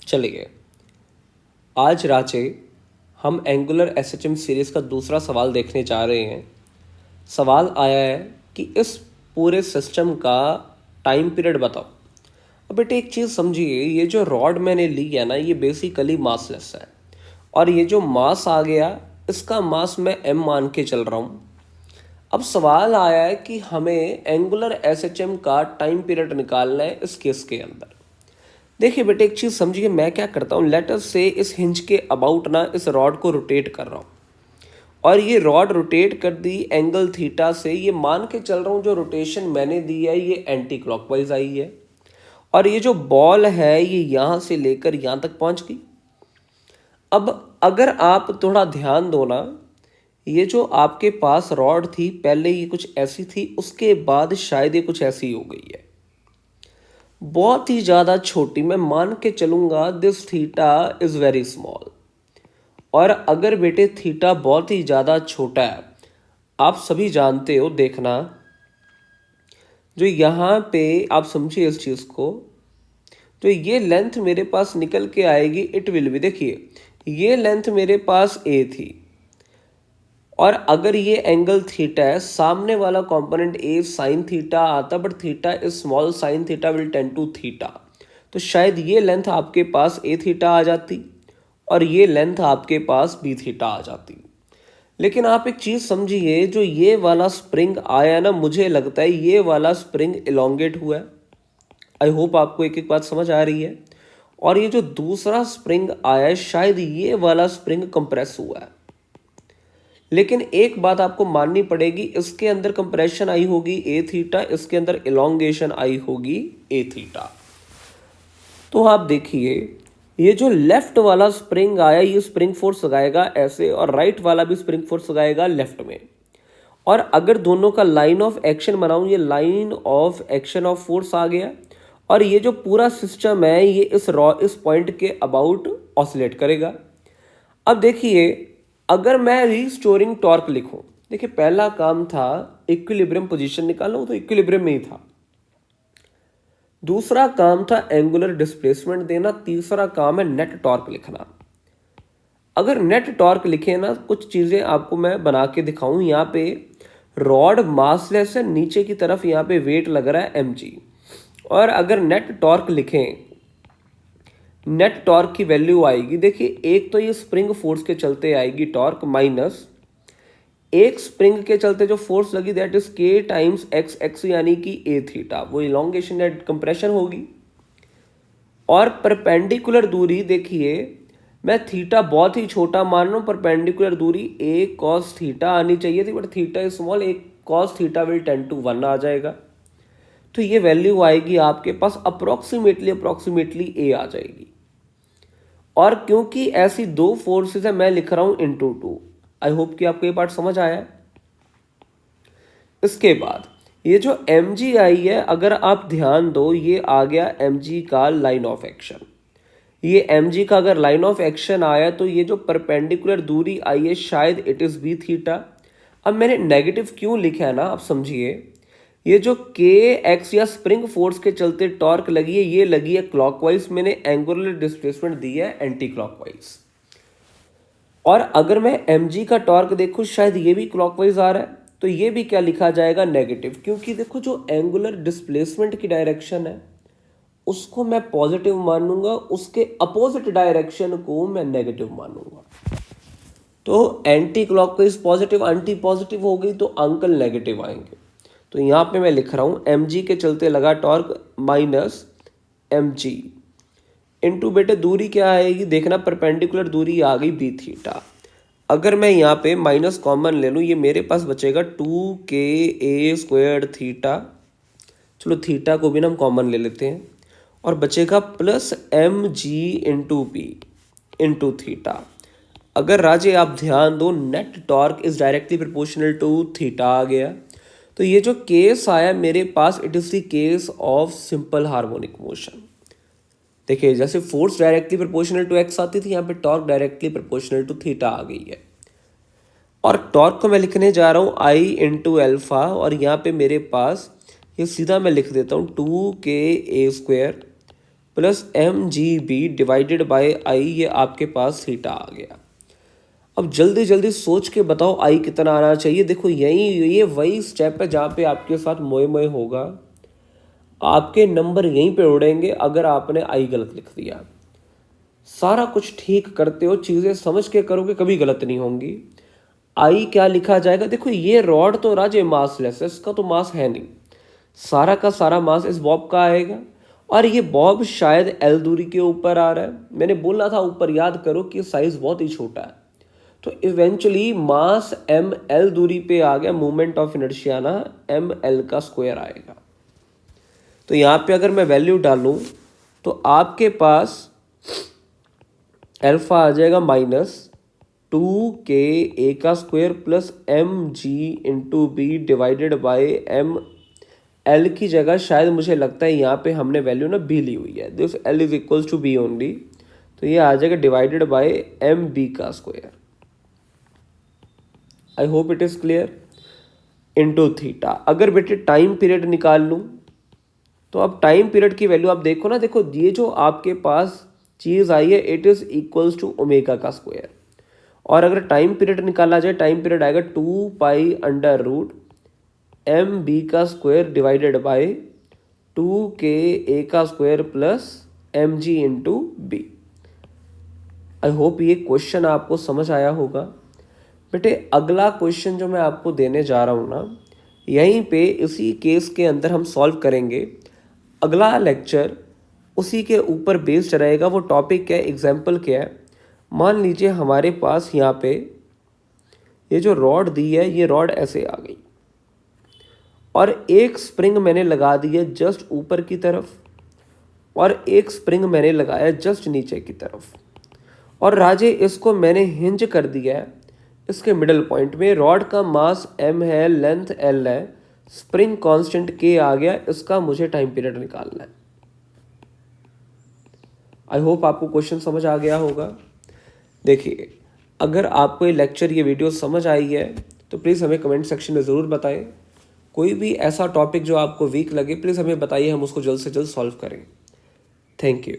चलिए, आज राचे हम एंगुलर एसएचएम सीरीज़ का दूसरा सवाल देखने जा रहे हैं। सवाल आया है कि इस पूरे सिस्टम का टाइम पीरियड बताओ। अब बेटे एक चीज़ समझिए, ये जो रॉड मैंने ली है ना, ये बेसिकली मासलेस है और ये जो मास आ गया इसका मास मैं m मान के चल रहा हूँ। अब सवाल आया है कि हमें एंगुलर एसएचएम का टाइम पीरियड निकालना है इस केस के अंदर। देखिए बेटे एक चीज़ समझिए, मैं क्या करता हूँ, लेट अस से इस हिंज के अबाउट ना इस रॉड को रोटेट कर रहा हूँ और ये रॉड रोटेट कर दी एंगल थीटा से। ये मान के चल रहा हूँ जो रोटेशन मैंने दी है ये एंटी क्लॉकवाइज आई है और ये जो बॉल है ये यहाँ से लेकर यहाँ तक पहुँच गई। अब अगर आप थोड़ा ध्यान दो ना, ये जो आपके पास रॉड थी पहले ये कुछ ऐसी थी, उसके बाद शायद ये कुछ ऐसी हो गई है, बहुत ही ज़्यादा छोटी। मैं मान के चलूँगा this theta is very small. और अगर बेटे थीटा बहुत ही ज़्यादा छोटा है, आप सभी जानते हो, देखना जो यहाँ पे आप समझिए इस चीज़ को, जो ये लेंथ मेरे पास निकल के आएगी इट विल बी, देखिए ये लेंथ मेरे पास ए थी और अगर ये एंगल थीटा है, सामने वाला कंपोनेंट ए साइन थीटा आता, but theta is small, sine theta will tend to theta, तो शायद ये लेंथ आपके पास ए थीटा आ जाती और ये लेंथ आपके पास बी थीटा आ जाती। लेकिन आप एक चीज़ समझिए, जो ये वाला स्प्रिंग आया ना, मुझे लगता है ये वाला स्प्रिंग इलोंगेट हुआ है। आई होप आपको एक एक बात समझ आ रही है। और ये जो दूसरा स्प्रिंग आया है शायद ये वाला स्प्रिंग कंप्रेस हुआ है। लेकिन एक बात आपको माननी पड़ेगी, इसके अंदर कंप्रेशन आई होगी ए थीटा, इसके अंदर इलोंगेशन आई होगी ए थीटा। तो आप देखिए ये जो लेफ्ट वाला स्प्रिंग आया ये स्प्रिंग फोर्स लगाएगा ऐसे और राइट वाला भी स्प्रिंग फोर्स लगाएगा लेफ्ट में। और अगर दोनों का लाइन ऑफ एक्शन बनाऊं, ये line of action of force आ गया और ये जो पूरा सिस्टम है ये इस पॉइंट के अबाउट ऑसिलेट करेगा। अब देखिए अगर मैं रीस्टोरिंग टॉर्क लिखूं, देखिए पहला काम था इक्विलिब्रियम पोजीशन निकालना, तो इक्विलिब्रियम में ही था। दूसरा काम था एंगुलर डिस्प्लेसमेंट देना, तीसरा काम है नेट टॉर्क लिखना। अगर नेट टॉर्क लिखे ना, कुछ चीज़ें आपको मैं बना के दिखाऊं। यहाँ पे रॉड मासलेस है, नीचे की तरफ यहाँ पे वेट लग रहा है mg, और अगर नेट टॉर्क लिखें, नेट टॉर्क की वैल्यू आएगी, देखिए एक तो ये स्प्रिंग फोर्स के चलते आएगी टॉर्क, माइनस एक स्प्रिंग के चलते जो फोर्स लगी दैट इज के टाइम्स एक्स एक्स, यानी कि ए थीटा, वो इलोंगेशन या कंप्रेशन होगी। और परपेंडिकुलर दूरी देखिए, मैं थीटा बहुत ही छोटा मान रहा हूँ, परपेंडिकुलर दूरी ए कॉस थीटा आनी चाहिए थी, but theta is small, a cos theta will tend to 1 आ जाएगा। तो ये वैल्यू आएगी आपके पास अप्रोक्सीमेटली ए आ जाएगी। और क्योंकि ऐसी दो फोर्सेस है मैं लिख रहा हूं इनटू 2। आई होप कि आपको ये पार्ट समझ आया। इसके बाद ये जो mg आई है, अगर आप ध्यान दो, ये आ गया mg का लाइन ऑफ एक्शन। ये mg का अगर लाइन ऑफ एक्शन आया तो ये जो परपेंडिकुलर दूरी आई है शायद इट इज बी थीटा। अब मैंने नेगेटिव क्यों लिखा है ना, आप समझिए, ये जो के एक्स या स्प्रिंग फोर्स के चलते टॉर्क लगी है ये लगी है क्लॉकवाइज, मैंने एंगुलर डिस्प्लेसमेंट दी है एंटी क्लॉकवाइज। और अगर मैं mg का टॉर्क देखूं शायद ये भी क्लॉकवाइज आ रहा है, तो ये भी क्या लिखा जाएगा, नेगेटिव, क्योंकि देखो जो एंगुलर डिस्प्लेसमेंट की डायरेक्शन है उसको मैं पॉजिटिव मानूंगा, उसके अपोजिट डायरेक्शन को मैं नेगेटिव मानूंगा। तो anti clockwise positive, anti positive हो गई तो अंकल नेगेटिव आएंगे। तो यहाँ पे मैं लिख रहा हूँ mg के चलते लगा टॉर्क माइनस mg इनटू, बेटे दूरी क्या आएगी, देखना परपेंडिकुलर दूरी आ गई बी थीटा। अगर मैं यहाँ पे माइनस कॉमन ले लूँ, ये मेरे पास बचेगा 2ka² थीटा, चलो थीटा को भी ना हम कॉमन ले लेते हैं, और बचेगा plus mg into b into theta. अगर राजे आप ध्यान दो, net torque is directly proportional to theta आ गया। तो ये जो केस आया मेरे पास, it is the case of simple harmonic motion. देखिए जैसे force directly proportional to x आती थी, यहाँ पे torque directly proportional to theta आ गई है। और टॉर्क को मैं लिखने जा रहा हूँ आई इंटू एल्फा, और यहाँ पे मेरे पास ये सीधा मैं लिख देता हूँ 2ka² plus m g b divided by I, ये आपके पास थीटा आ गया। अब जल्दी जल्दी सोच के बताओ आई कितना आना चाहिए। देखो यही ये वही स्टेप है जहाँ पे आपके साथ मोए मोए होगा, आपके नंबर यहीं पे उड़ेंगे अगर आपने आई गलत लिख दिया। सारा कुछ ठीक करते हो, चीज़ें समझ के करोगे, कभी गलत नहीं होंगी। आई क्या लिखा जाएगा, देखो ये रॉड तो राजे मासलेस है, इसका तो मास है नहीं, सारा का सारा मास इस बॉब का आएगा। और ये बॉब शायद एल दूरी के ऊपर आ रहा है, मैंने बोला था ऊपर, याद करो कि साइज बहुत ही छोटा है। तो इवेंचुअली मास एम एल दूरी पे आ गया, मूवमेंट ऑफ इनर्शिया ना एम एल का स्क्वायर आएगा। तो यहाँ पे अगर मैं वैल्यू डालूं तो आपके पास अल्फा आ जाएगा -2k a का square plus m g into b divided by m l की जगह शायद मुझे लगता है यहाँ पे हमने वैल्यू ना बी ली हुई है, this l is equals to b only, तो ये आ जाएगा डिवाइडेड बाई एम बी का square. I hope it is clear. Into theta. अगर बेटे टाइम पीरियड निकाल लूँ तो अब टाइम पीरियड की वैल्यू आप देखो ना, देखो ये जो आपके पास चीज़ आई है it is equals to omega का स्क्वायर, और अगर टाइम पीरियड निकाला जाए टाइम पीरियड आएगा 2 pi under root m b का square divided by 2k a का square plus m g into b. I hope ये क्वेश्चन आपको समझ आया होगा। बेटे अगला क्वेश्चन जो मैं आपको देने जा रहा हूँ ना, यहीं पे इसी केस के अंदर हम सॉल्व करेंगे। अगला लेक्चर उसी के ऊपर बेस्ड रहेगा। वो टॉपिक क्या है, एग्जाम्पल क्या है, मान लीजिए हमारे पास यहाँ पे ये जो रॉड दी है, ये रॉड ऐसे आ गई और एक स्प्रिंग मैंने लगा दी है जस्ट ऊपर की तरफ और एक स्प्रिंग मैंने लगाया जस्ट नीचे की तरफ, और राजे इसको मैंने हिंज कर दिया है इसके मिडल पॉइंट में। रॉड का मास m है, लेंथ l है, स्प्रिंग कांस्टेंट k आ गया, इसका मुझे टाइम पीरियड निकालना है। आई होप आपको क्वेश्चन समझ आ गया होगा। देखिए अगर आपको ये लेक्चर, ये वीडियो समझ आई है तो प्लीज़ हमें कमेंट सेक्शन में ज़रूर बताएं। कोई भी ऐसा टॉपिक जो आपको वीक लगे प्लीज़ हमें बताइए, हम उसको जल्द से जल्द सॉल्व करें। Thank you.